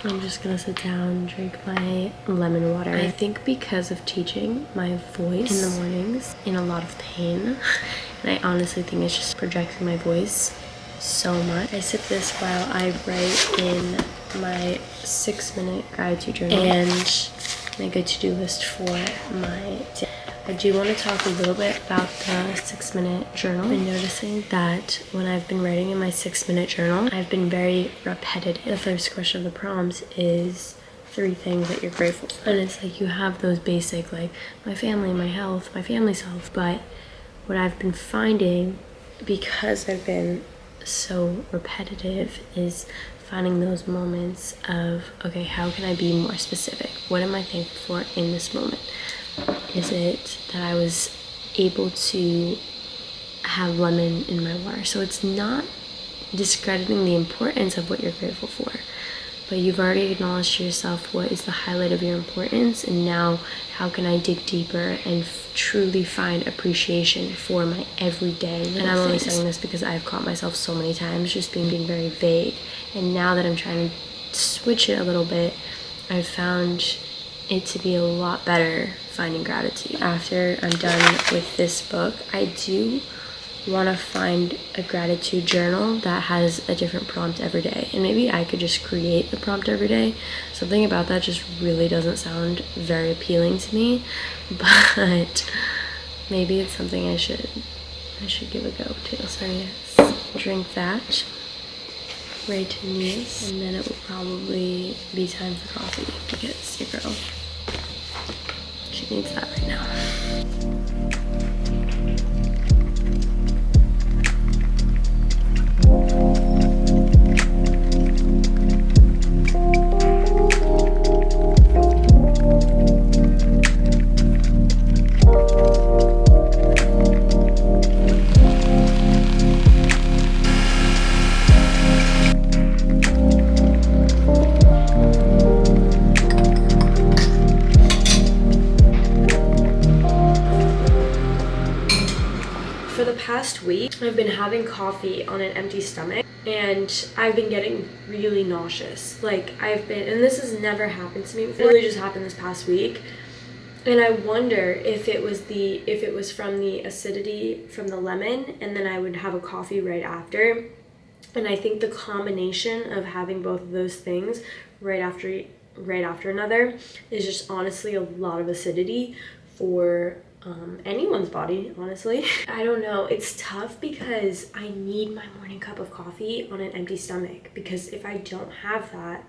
I'm just gonna sit down, drink my lemon water. I think because of teaching, my voice in the mornings in a lot of pain. And I honestly think it's just projecting my voice so much. I sip this while I write in my 6-minute gratitude journal and my good to-do list for my day. I do want to talk a little bit about the 6-minute journal. I've been noticing that when I've been writing in my 6-minute journal, I've been very repetitive. The first question of the prompts is 3 things that you're grateful for. And it's like you have those basic, like my family, my health, my family's health. But what I've been finding, because I've been so repetitive, is finding those moments of, okay, how can I be more specific? What am I thankful for in this moment? Is it that I was able to have lemon in my water? So it's not discrediting the importance of what you're grateful for, but you've already acknowledged to yourself what is the highlight of your importance, and now how can I dig deeper and truly find appreciation for my everyday. And I'm only saying this because I've caught myself so many times just being very vague, and now that I'm trying to switch it a little bit, I've found it to be a lot better finding gratitude. After I'm done with this book, I do want to find a gratitude journal that has a different prompt every day, and maybe I could just create the prompt every day. Something about that just really doesn't sound very appealing to me, but maybe it's something I should give a go to. So yes, drink that, write news, and then it will probably be time for coffee because your girl, she needs that right now. For the past week, I've been having coffee on an empty stomach, and I've been getting really nauseous. Like, and this has never happened to me before. It really just happened this past week. And I wonder if it was from the acidity from the lemon, and then I would have a coffee right after. And I think the combination of having both of those things right after another is just honestly a lot of acidity for anyone's body, honestly. I don't know, it's tough because I need my morning cup of coffee on an empty stomach, because if I don't have that,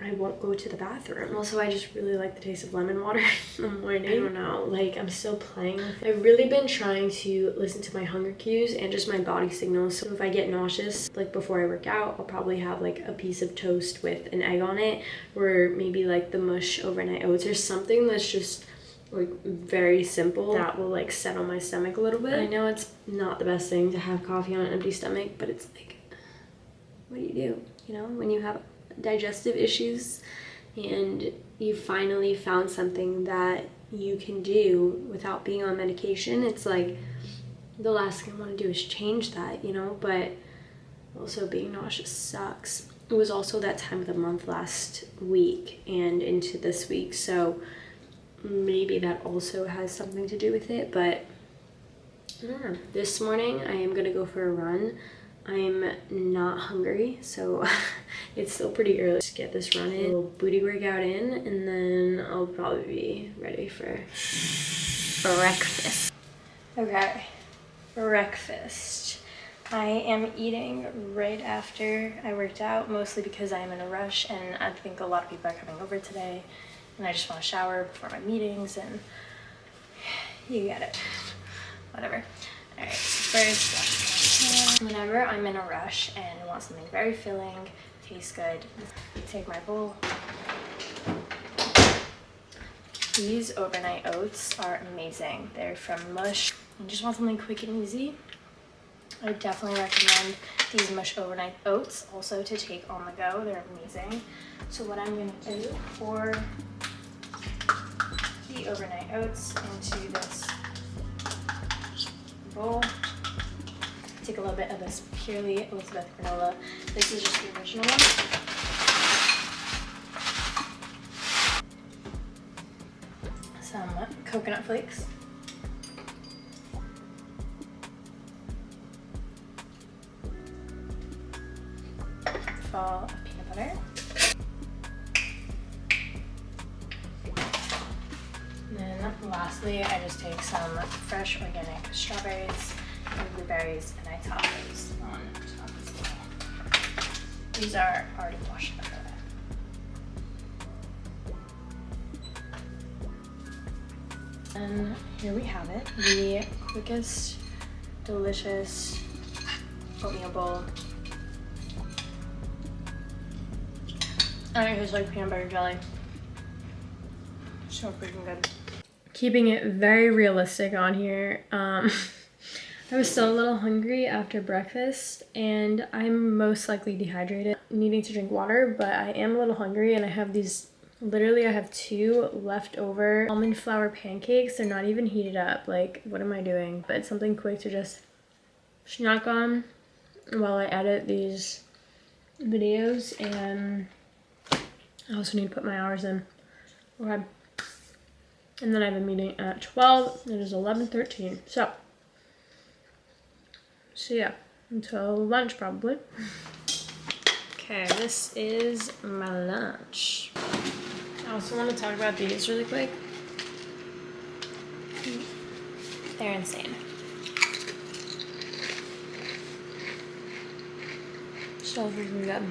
I won't go to the bathroom. Also, I just really like the taste of lemon water in the morning. I don't know, like, I'm still playing with it. I've really been trying to listen to my hunger cues and just my body signals. So if I get nauseous, like before I work out, I'll probably have like a piece of toast with an egg on it, or maybe like the mush overnight oats or something that's just like very simple that will like settle my stomach a little bit. I know it's not the best thing to have coffee on an empty stomach, but it's like, what do? You know, when you have digestive issues and you finally found something that you can do without being on medication, it's like the last thing I want to do is change that, you know. But also being nauseous sucks. It was also that time of the month last week and into this week, so maybe that also has something to do with it. But I don't know. This morning I am gonna go for a run. I'm not hungry, so it's still pretty early. Just get this run in, a little booty workout in, and then I'll probably be ready for breakfast. Okay, breakfast. I am eating right after I worked out, mostly because I am in a rush and I think a lot of people are coming over today, and I just want to shower before my meetings, and you get it. Whatever. Alright, so first, whenever I'm in a rush and want something very filling, tastes good, take my bowl. These overnight oats are amazing. They're from Mush. You just want something quick and easy. I definitely recommend these Mush overnight oats also to take on the go. They're amazing. So what I'm going to do for the overnight oats into this bowl, take a little bit of this Purely Elizabeth granola. This is just the original one. some coconut flakes. Full of peanut butter. And then lastly, I just take some fresh organic strawberries and blueberries and I top those on top as well. These are already washed by the way. And here we have it, the quickest, delicious oatmeal bowl. And it tastes like peanut butter jelly. So freaking good. Keeping it very realistic on here. I was still a little hungry after breakfast and I'm most likely dehydrated, needing to drink water, but I am a little hungry and I have these, literally I have 2 leftover almond flour pancakes. They're not even heated up. Like, what am I doing? But it's something quick to just snack on while I edit these videos, and I also need to put my hours in. Okay. And then I have a meeting at 12. It is 11:13. So yeah, until lunch probably. Okay, this is my lunch. I also want to talk about these really quick. They're insane. So freaking good.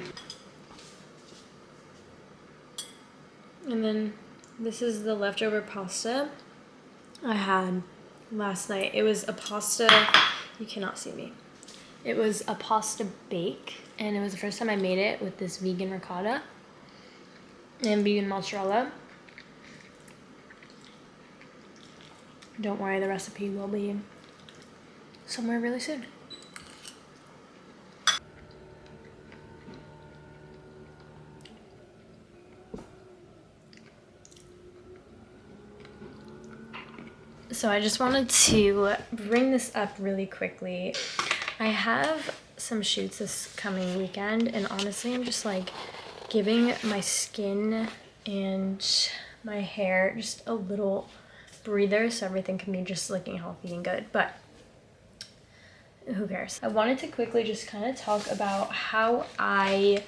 And then this is the leftover pasta I had last night. It was a pasta, you cannot see me. It was a pasta bake, and it was the first time I made it with this vegan ricotta and vegan mozzarella. Don't worry, the recipe will be somewhere really soon. So I just wanted to bring this up really quickly. I have some shoots this coming weekend, and honestly, I'm just like giving my skin and my hair just a little breather so everything can be just looking healthy and good, but who cares? I wanted to quickly just kind of talk about how I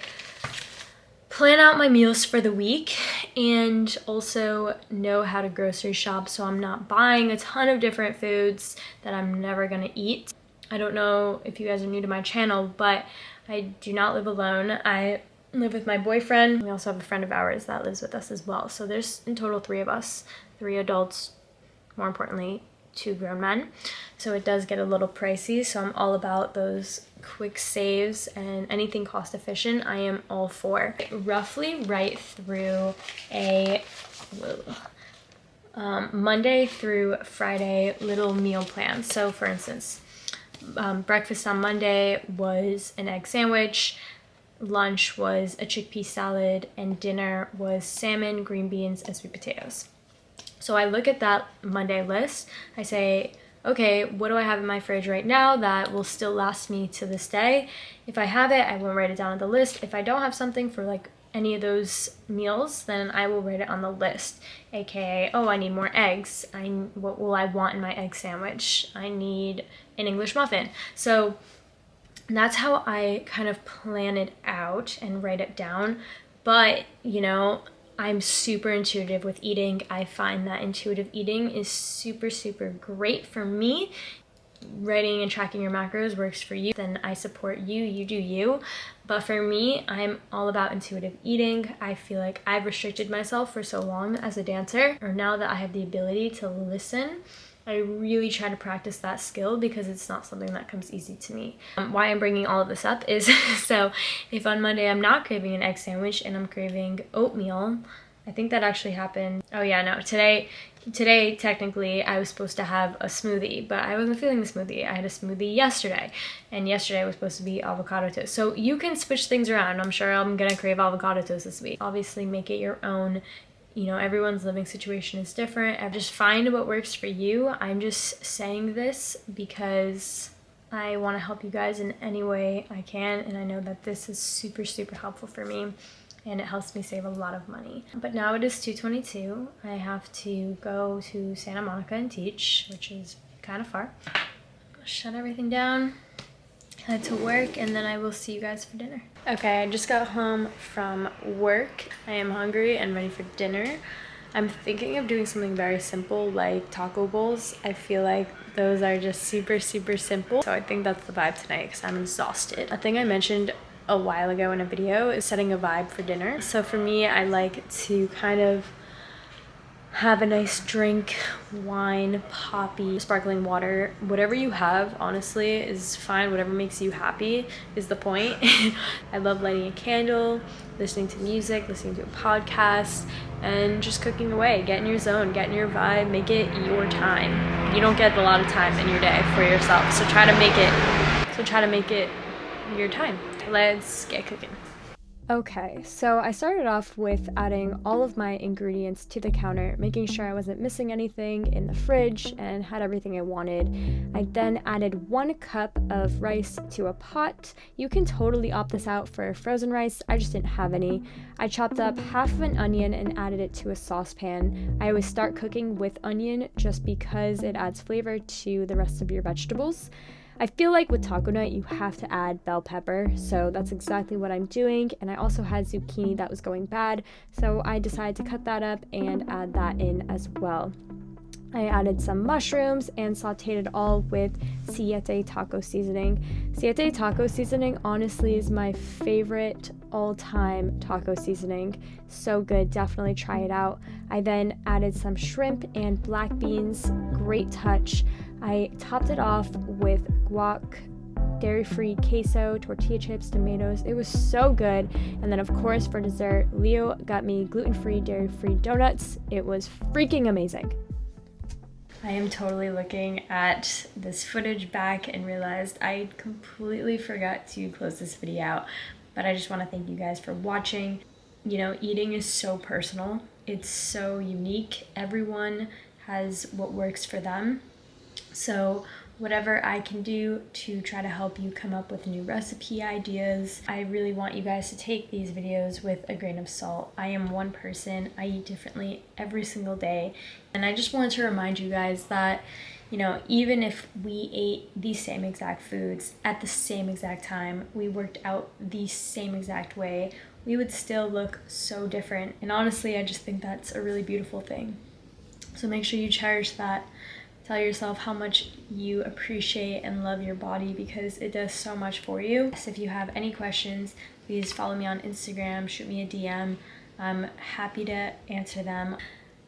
plan out my meals for the week and also know how to grocery shop so I'm not buying a ton of different foods that I'm never gonna eat. I don't know if you guys are new to my channel, but I do not live alone. I live with my boyfriend. We also have a friend of ours that lives with us as well. So there's in total 3 of us, 3 adults, more importantly, 2 grown men. So it does get a little pricey. So I'm all about those quick saves, and anything cost efficient I am all for. Roughly right through a Monday through Friday little meal plan. So for instance, breakfast on Monday was an egg sandwich, lunch was a chickpea salad, and dinner was salmon, green beans, and sweet potatoes. So I look at that Monday list, I say, okay, what do I have in my fridge right now that will still last me to this day? If I have it, I will write it down on the list. If I don't have something for like any of those meals, then I will write it on the list, aka, oh, I need more eggs. What will I want in my egg sandwich? I need an English muffin. So that's how I kind of plan it out and write it down. But, you know, I'm super intuitive with eating. I find that intuitive eating is super, super great for me. Writing and tracking your macros works for you, then I support you, you do you. But for me, I'm all about intuitive eating. I feel like I've restricted myself for so long as a dancer, or now that I have the ability to listen, I really try to practice that skill because it's not something that comes easy to me. Why I'm bringing all of this up is so if on Monday I'm not craving an egg sandwich and I'm craving oatmeal, I think that actually happened. Oh yeah, no, today technically I was supposed to have a smoothie, but I wasn't feeling the smoothie. I had a smoothie yesterday, and yesterday was supposed to be avocado toast. So you can switch things around. I'm sure I'm gonna crave avocado toast this week. Obviously make it your own. You know, everyone's living situation is different. I just find what works for you. I'm just saying this because I want to help you guys in any way I can, and I know that this is super, super helpful for me. and it helps me save a lot of money. But now it is 2:22. I have to go to Santa Monica and teach, which is kind of far. Shut everything down, head to work, and then I will see you guys for dinner. Okay, I just got home from work. I am hungry and ready for dinner. I'm thinking of doing something very simple like taco bowls. I feel like those are just super simple. So I think that's the vibe tonight because I'm exhausted. A thing I mentioned a while ago in a video is setting a vibe for dinner. So for me, I like to kind of have a nice drink, wine, poppy, sparkling water, whatever you have, honestly, is fine. Whatever makes you happy is the point. I love lighting a candle, listening to music, listening to a podcast, and just cooking away. Get in your zone, get in your vibe, make it your time. You don't get a lot of time in your day for yourself, so try to make it your time. Let's get cooking. Okay, so I started off with adding all of my ingredients to the counter, making sure I wasn't missing anything in the fridge and had everything I wanted. I then added 1 cup of rice to a pot. You can totally opt this out for frozen rice, I just didn't have any. I chopped up half of an onion and added it to a saucepan. I always start cooking with onion just because it adds flavor to the rest of your vegetables. I feel like with taco night, you have to add bell pepper, so that's exactly what I'm doing. And I also had zucchini that was going bad, so I decided to cut that up and add that in as well. I added some mushrooms and sauteed it all with Siete taco seasoning. Siete taco seasoning honestly is my favorite all-time taco seasoning. So good, definitely try it out. I then added some shrimp and black beans, great touch. I topped it off with guac, dairy-free queso, tortilla chips, tomatoes. It was so good. And then of course for dessert, Leo got me gluten-free, dairy-free donuts. It was freaking amazing. I am totally looking at this footage back and realized I completely forgot to close this video out, but I just want to thank you guys for watching. You know, eating is so personal. It's so unique. Everyone has what works for them. So whatever I can do to try to help you come up with new recipe ideas, I really want you guys to take these videos with a grain of salt. I am one person. I eat differently every single day. And I just wanted to remind you guys that, you know, even if we ate the same exact foods at the same exact time, we worked out the same exact way, we would still look so different. And honestly, I just think that's a really beautiful thing. So make sure you cherish that. Tell yourself how much you appreciate and love your body because it does so much for you. So if you have any questions, please follow me on Instagram, shoot me a DM. I'm happy to answer them.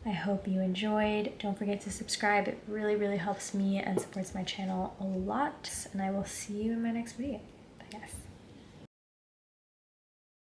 I hope you enjoyed. Don't forget to subscribe. It really helps me and supports my channel a lot. And I will see you in my next video. Bye guys.